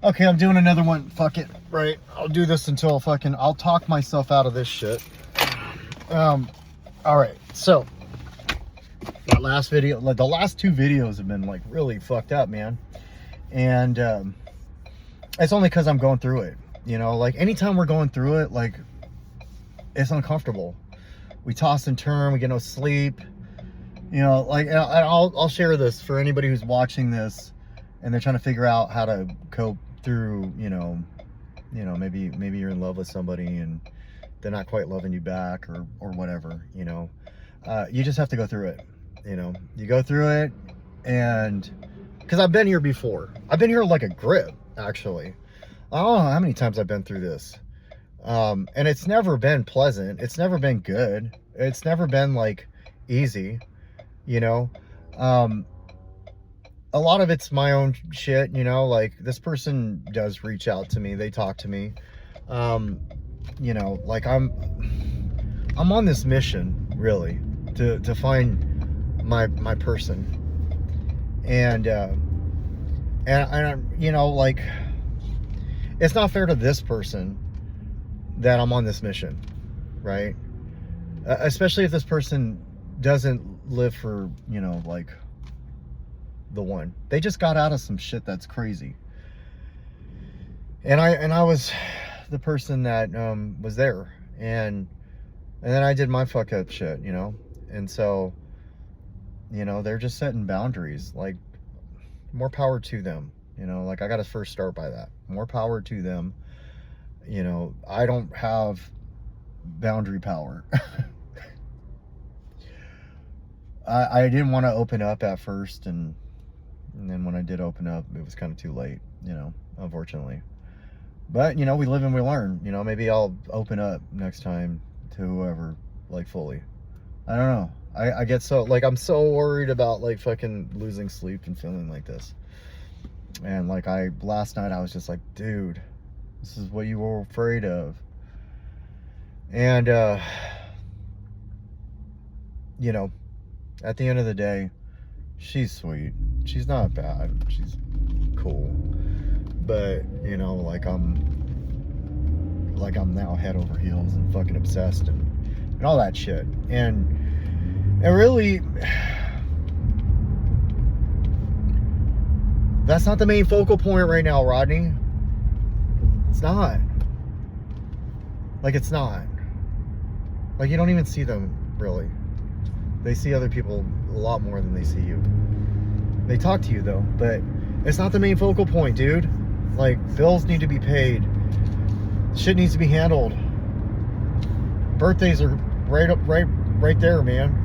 Okay, I'm doing another one. Fuck it. Right. I'll do this until I'll talk myself out of this shit. All right. So that last video, like the last two videos have been like really fucked up, man. And it's only because I'm going through it. You know, like anytime we're going through it, like it's uncomfortable. We toss and turn. We get no sleep. You know, like I'll share this for anybody who's watching this and they're trying to figure out how to cope through, you know, maybe you're in love with somebody and they're not quite loving you back or whatever, you know. You just have to go through it. You know, you go through it, and because I've been here before. I've been here like a grip, actually. I don't know how many times I've been through this. And it's never been pleasant. It's never been good. It's never been like easy, you know. A lot of it's my own shit, you know, like this person does reach out to me. They talk to me. You know, like I'm on this mission really to find my person. And you know, like it's not fair to this person that I'm on this mission, right? Especially if this person doesn't live for, you know, like the one. They just got out of some shit that's crazy. And I was the person that was there, and then I did my fuck up shit, you know. And so, you know, they're just setting boundaries. Like, more power to them, you know. Like, I gotta first start by that. More power to them. You know, I don't have boundary power. I didn't want to open up at first, and then when I did open up, it was kind of too late, you know, unfortunately. But, you know, we live and we learn. You know, maybe I'll open up next time to whoever, like, fully. I don't know. I get so, like, I'm so worried about, like, fucking losing sleep and feeling like this. And, like, last night I was just like, dude, this is what you were afraid of. And, you know, at the end of the day, she's sweet. She's not bad. She's cool. But, you know, like I'm now head over heels and fucking obsessed and all that shit. And really, that's not the main focal point right now, Rodney. It's not. Like, it's not. Like, you don't even see them, really. They see other people a lot more than they see you. They talk to you, though, but it's not the main focal point, dude. Like, bills need to be paid. Shit needs to be handled. Birthdays are right there, man.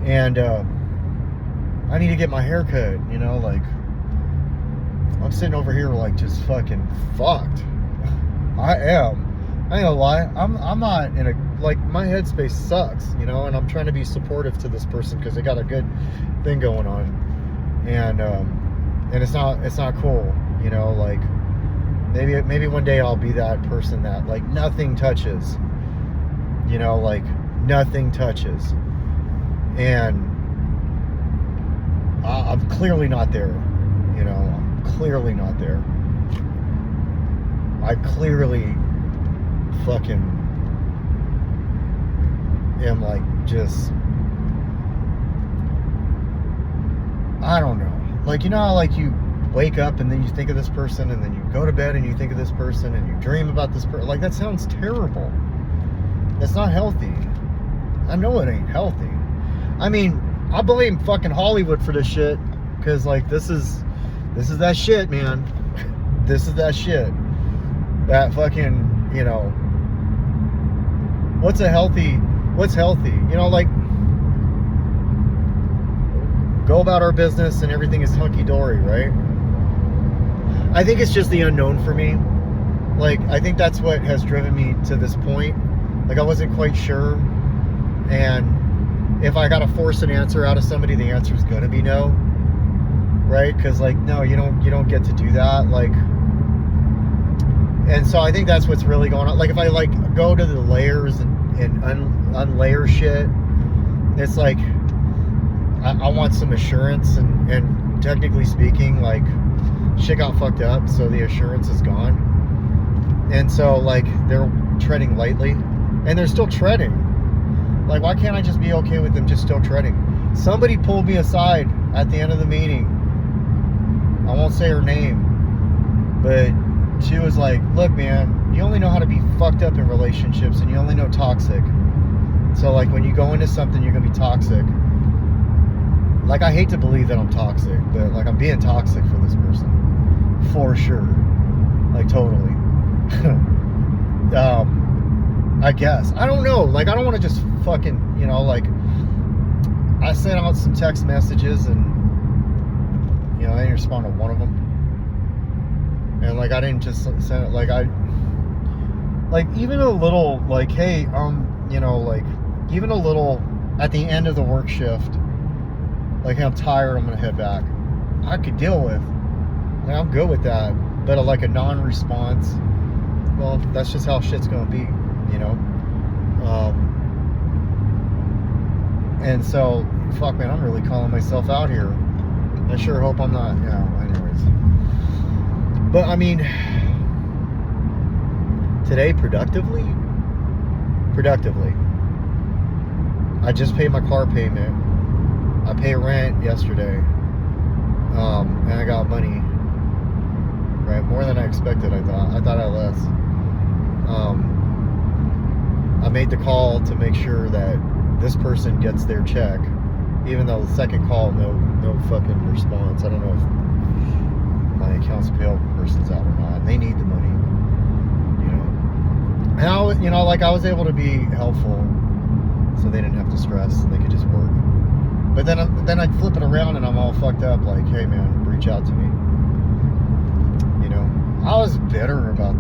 And I need to get my hair cut, you know, like I'm sitting over here like just fucking fucked. I ain't gonna lie. I'm not in a, like, my headspace sucks, you know, and I'm trying to be supportive to this person because they got a good thing going on. And it's not cool, you know, like maybe one day I'll be that person that, like, nothing touches, you know, like nothing touches. And I'm clearly not there, you know. I'm clearly not there. I clearly fucking am, like, just, I don't know. Like, you know how, like, you wake up and then you think of this person, and then you go to bed and you think of this person, and you dream about this person. Like, that sounds terrible. That's not healthy. I know it ain't healthy. I mean, I blame fucking Hollywood for this shit, because, like, this is that shit, man. This is that shit. That fucking, you know, what's healthy? You know, like, go about our business and everything is hunky-dory, right? I think it's just the unknown for me. Like, I think that's what has driven me to this point. Like, I wasn't quite sure, and if I gotta force an answer out of somebody, the answer is gonna be no, right? Because, like, no, you don't get to do that. Like, and so I think that's what's really going on. Like, if I, like, go to the layers and unlayer shit, it's like I want some assurance, and technically speaking, like, shit got fucked up, so the assurance is gone. And so, like, they're treading lightly, and they're still treading. Like, why can't I just be okay with them just still treading? Somebody pulled me aside at the end of the meeting. I won't say her name, but she was like, look, man, you only know how to be fucked up in relationships, and you only know toxic. So, like, when you go into something, you're gonna be toxic. Like, I hate to believe that I'm toxic, but, like, I'm being toxic for this person. For sure. Like, totally. I guess. I don't know. Like, I don't want to just fucking, you know, like, I sent out some text messages and, you know, I didn't respond to one of them. And, like, I didn't just send it, like, even a little, like, hey, you know, like, even a little at the end of the work shift, like, hey, I'm tired, I'm gonna head back. I could deal with. Like, I'm good with that. But like a non-response, well, that's just how shit's gonna be, you know. And so, fuck, man, I'm really calling myself out here. I sure hope I'm not. Yeah. Anyways, but I mean, today, productively, I just paid my car payment. I paid rent yesterday, and I got money, right? More than I expected, I thought I had less. I made the call to make sure that this person gets their check, even though the second call, no fucking response. I don't know if my accounts payable person's out or not, and they need the money, you know. And I was, you know, like, I was able to be helpful, so they didn't have to stress and they could just work. But then I'd flip it around and I'm all fucked up, like, hey man, reach out to me. You know, I was bitter about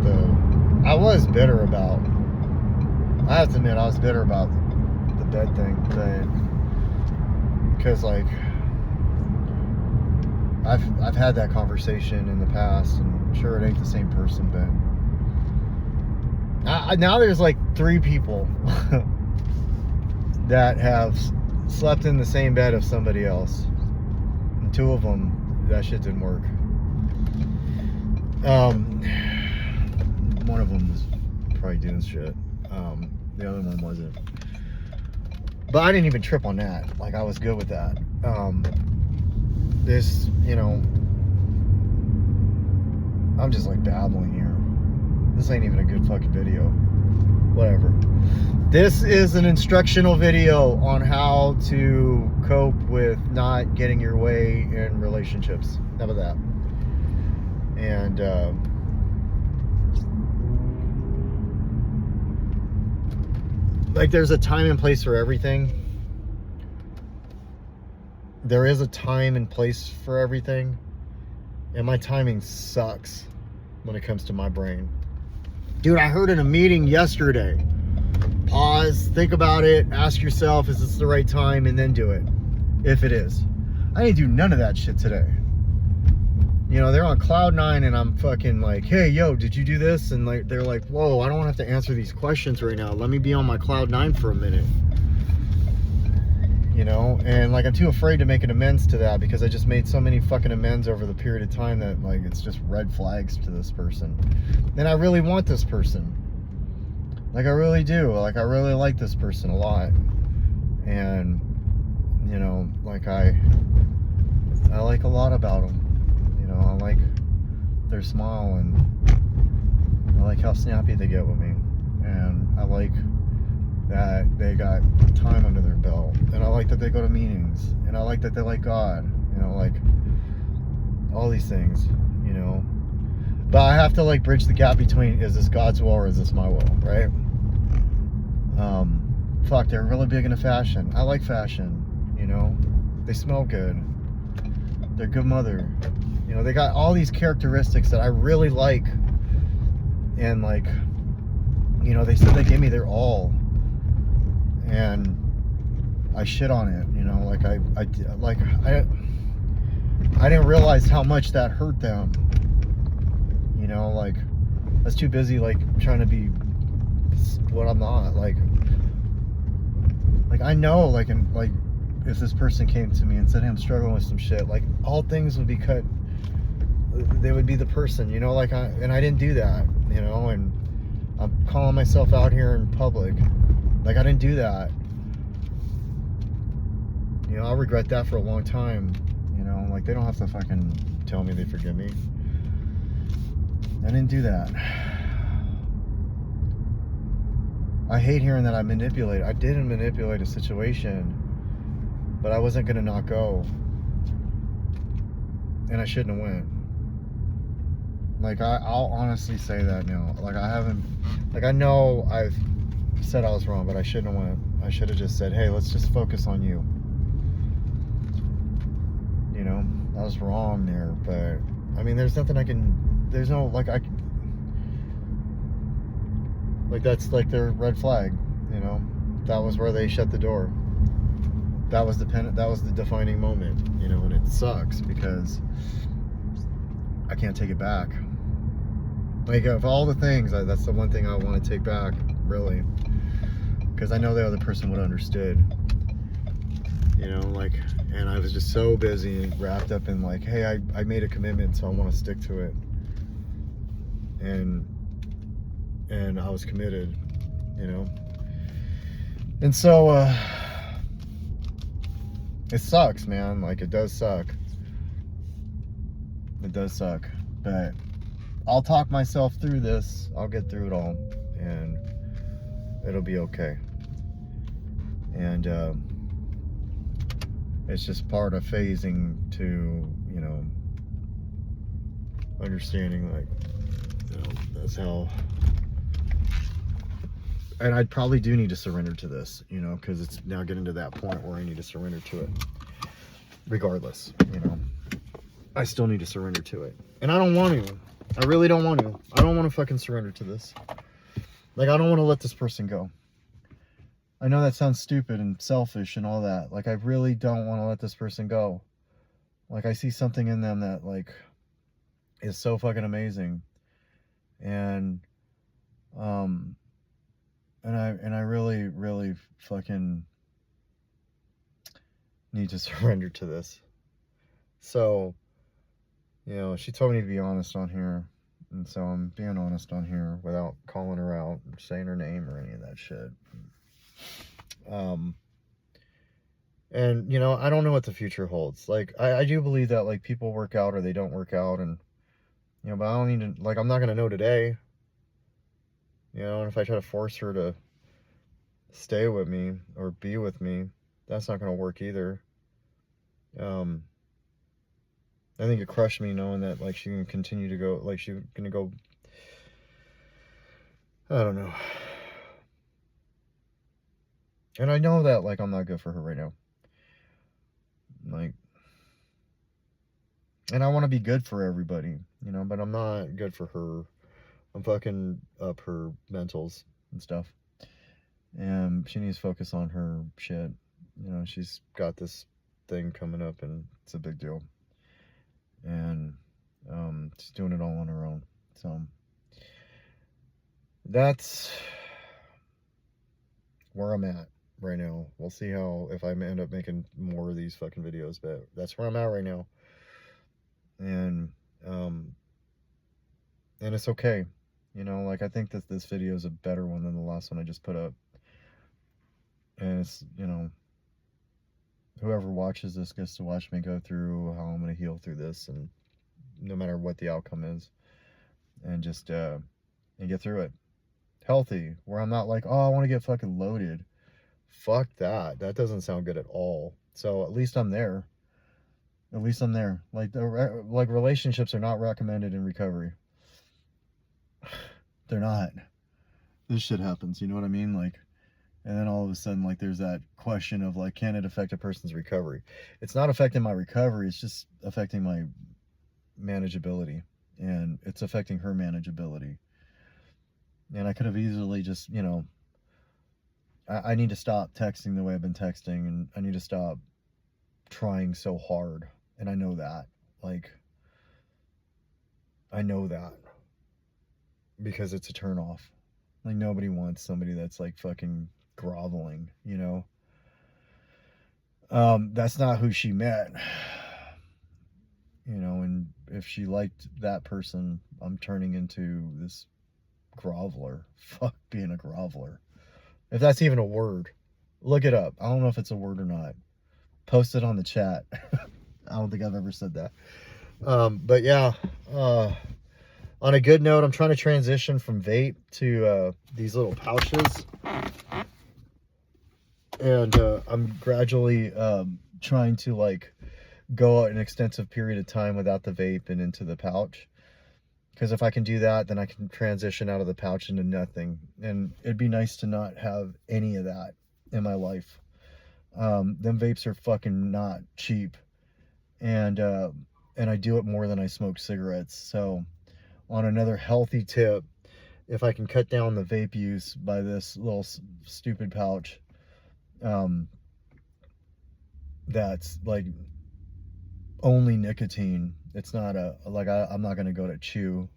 I have to admit, I was bitter about the bed thing, because, like, I've had that conversation in the past, and sure, it ain't the same person, but now there's like 3 people that have slept in the same bed of somebody else, and 2 of them, that shit didn't work. One of them was probably doing shit. The other one wasn't. But I didn't even trip on that. Like, I was good with that. This, you know, I'm just like babbling here. This ain't even a good fucking video. Whatever. This is an instructional video on how to cope with not getting your way in relationships. How about that? And like, there's a time and place for everything. There is a time and place for everything. And my timing sucks when it comes to my brain. Dude, I heard in a meeting yesterday. Pause, think about it, ask yourself, is this the right time, and then do it, if it is. I didn't do none of that shit today. You know, they're on cloud 9, and I'm fucking like, hey, yo, did you do this? And like, they're like, whoa, I don't have to answer these questions right now. Let me be on my cloud 9 for a minute. You know, and like, I'm too afraid to make an amends to that, because I just made so many fucking amends over the period of time that, like, it's just red flags to this person. And I really want this person. Like, I really do. Like, I really like this person a lot. And, you know, like, I like a lot about them. You know, I like their smile, and I like how snappy they get with me. And I like that they got time under their belt. And I like that they go to meetings. And I like that they like God. You know, like, all these things, you know. But I have to, like, bridge the gap between, is this God's will or is this my will, right? Fuck, they're really big into fashion. I like fashion, you know. They smell good. They're a good mother. You know, they got all these characteristics that I really like. And, like, you know, they said they gave me their all. And I shit on it, you know. Like, I didn't realize how much that hurt them. You know, like, I was too busy, like, trying to be what I'm not. Like I know, like, and like, if this person came to me and said, hey, I'm struggling with some shit, like, all things would be cut they would be the person, you know, like and I didn't do that, you know, and I'm calling myself out here in public. Like, I didn't do that. You know, I'll regret that for a long time. You know, like, they don't have to fucking tell me they forgive me. I didn't do that. I hate hearing that I manipulated. I didn't manipulate a situation, but I wasn't gonna not go. And I shouldn't have went. Like, I'll honestly say that now. Like, I haven't, like, I know I've said I was wrong, but I shouldn't have went. I should have just said, hey, let's just focus on you. You know, I was wrong there, but I mean, there's nothing I can, there's no, like, like, that's like their red flag, you know. That was where they shut the door. That was the defining moment, you know, and it sucks because I can't take it back. Like, of all the things, that's the one thing I want to take back, really, because I know the other person would have understood, you know, like, and I was just so busy and wrapped up in, like, hey, I made a commitment, so I want to stick to it, and I was committed, you know, and so it sucks, man. Like, it does suck. It does suck, but I'll talk myself through this. I'll get through it all, and it'll be okay. And it's just part of phasing to, you know, understanding, like, you know, that's how. And I probably do need to surrender to this, you know, because it's now getting to that point where I need to surrender to it. Regardless, you know, I still need to surrender to it. And I don't want to. I really don't want to. I don't want to fucking surrender to this. Like, I don't want to let this person go. I know that sounds stupid and selfish and all that. Like, I really don't want to let this person go. Like, I see something in them that, like, is so fucking amazing. And I really, really fucking need to surrender to this. So, you know, she told me to be honest on here. And so I'm being honest on here without calling her out or saying her name or any of that shit. And, you know, I don't know what the future holds. Like, I do believe that, like, people work out or they don't work out. And, you know, but I don't need to, like, I'm not going to know today. You know, and if I try to force her to stay with me or be with me, that's not going to work either. I think it crushed me knowing that, like, she can continue to go, like, she's going to go, I don't know. And I know that, like, I'm not good for her right now. Like, and I want to be good for everybody, you know, but I'm not good for her. I'm fucking up her mentals and stuff. And she needs to focus on her shit. You know, she's got this thing coming up and it's a big deal. And she's doing it all on her own. So that's where I'm at right now. We'll see how, if I end up making more of these fucking videos, but that's where I'm at right now. And it's okay. You know, like, I think that this video is a better one than the last one I just put up. And it's, you know, whoever watches this gets to watch me go through how I'm going to heal through this, and no matter what the outcome is, and just and get through it healthy, where I'm not like, oh, I want to get fucking loaded. Fuck that. That doesn't sound good at all. So at least I'm there. At least I'm there. Like, like, relationships are not recommended in recovery. They're not. This shit happens, you know what I mean? Like, and then all of a sudden, like, there's that question of, like, can it affect a person's recovery? It's not affecting my recovery. It's just affecting my manageability, and it's affecting her manageability. And I could have easily just, you know, I need to stop texting the way I've been texting, and I need to stop trying so hard. And I know that, like, I know that because it's a turnoff. Like, nobody wants somebody that's, like, fucking groveling, you know. That's not who she met, you know. And if she liked that person, I'm turning into this groveler. Fuck being a groveler. If that's even a word. Look it up. I don't know if it's a word or not. Post it on the chat. I don't think I've ever said that. But yeah, on a good note, I'm trying to transition from vape to these little pouches. And I'm gradually trying to like go an extensive period of time without the vape and into the pouch. Because if I can do that, then I can transition out of the pouch into nothing. And it'd be nice to not have any of that in my life. Them vapes are fucking not cheap. And I do it more than I smoke cigarettes. So on another healthy tip, if I can cut down the vape use by this little stupid pouch, that's like only nicotine. It's not a, like, I'm not going to go to chew.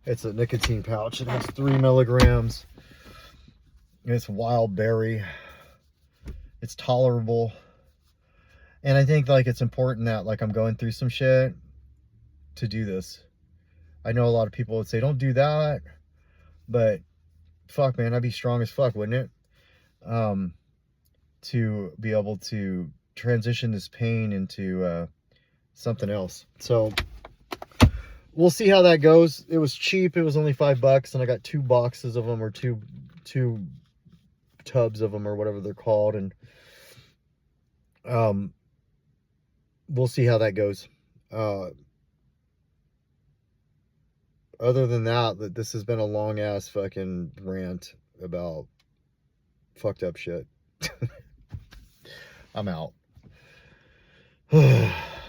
It's a nicotine pouch. It has 3 milligrams. It's wild berry. It's tolerable. And I think like it's important that like I'm going through some shit to do this. I know a lot of people would say, don't do that. But fuck, man, I'd be strong as fuck, wouldn't it? To be able to transition this pain into something else. So we'll see how that goes. It was cheap. It was only $5, and I got 2 boxes of them, or two tubs of them, or whatever they're called. And we'll see how that goes. Other than that, this has been a long ass fucking rant about fucked up shit. I'm out.